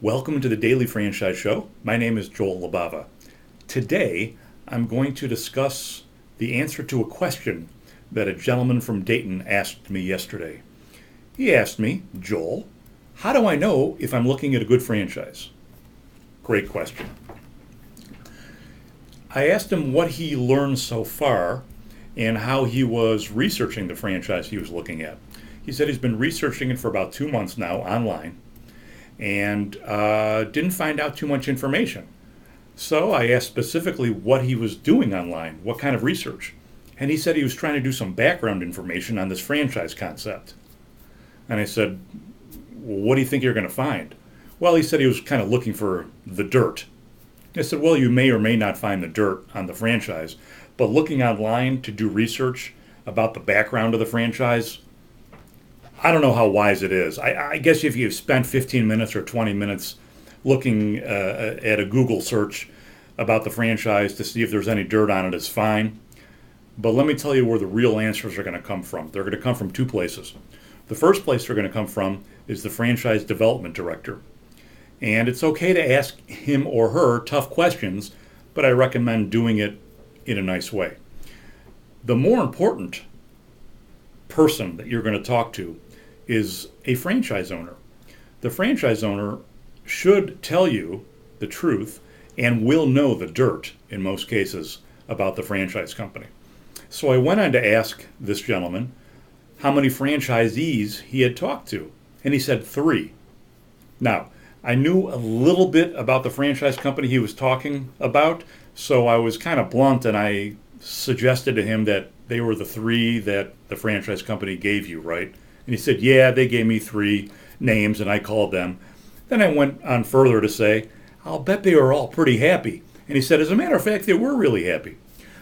Welcome to the Daily Franchise Show. My name is Joel Libava. Today, I'm going to discuss the answer to a question that a gentleman from Dayton asked me yesterday. He asked me, Joel, how do I know if I'm looking at a good franchise? Great question. I asked him what he learned so far and how he was researching the franchise he was looking at. He said he's been researching it for about 2 months now online and didn't find out too much information. So I asked specifically what he was doing online, what kind of research. And he said he was trying to do some background information on this franchise concept. And I said, well, what do you think you're going to find? Well, he said he was kind of looking for the dirt. I said, well, you may or may not find the dirt on the franchise, but looking online to do research about the background of the franchise, I don't know how wise it is. I guess if you've spent 15 minutes or 20 minutes looking at a Google search about the franchise to see if there's any dirt on it is fine. But let me tell you where the real answers are going to come from. They're going to come from two places. The first place they're going to come from is the franchise development director. And it's okay to ask him or her tough questions, but I recommend doing it in a nice way. The more important person that you're going to talk to is a franchise owner. The franchise owner should tell you the truth and will know the dirt in most cases about the franchise company. So I went on to ask this gentleman how many franchisees he had talked to, and he said 3. Now, I knew a little bit about the franchise company he was talking about, so I was kind of blunt and I suggested to him that they were the 3 that the franchise company gave you, right? And he said, yeah, they gave me 3 names and I called them. Then I went on further to say, I'll bet they were all pretty happy. And he said, as a matter of fact, they were really happy.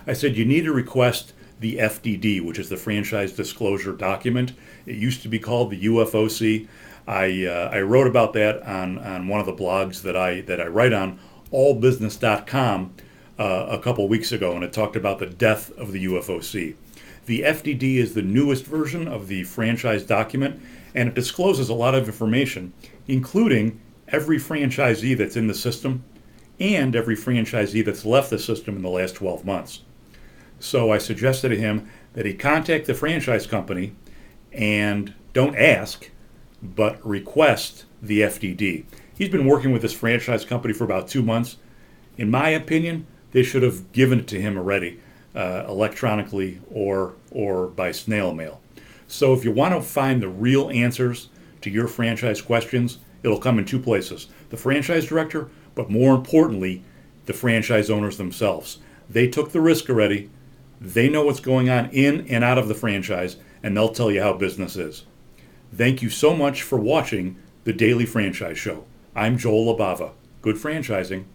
I said, you need to request the FDD, which is the franchise disclosure document. It used to be called the UFOC. I wrote about that on one of the blogs that I write on, allbusiness.com, a couple weeks ago, and it talked about the death of the UFOC. The FDD is the newest version of the franchise document, and it discloses a lot of information, including every franchisee that's in the system and every franchisee that's left the system in the last 12 months. So I suggested to him that he contact the franchise company and don't ask, but request the FDD. He's been working with this franchise company for about 2 months. In my opinion, they should have given it to him already, electronically or by snail mail. So if you want to find the real answers to your franchise questions, it'll come in 2 places. The franchise director, but more importantly, the franchise owners themselves. They took the risk already. They know what's going on in and out of the franchise, and they'll tell you how business is. Thank you so much for watching the Daily Franchise Show. I'm Joel Libava. Good franchising.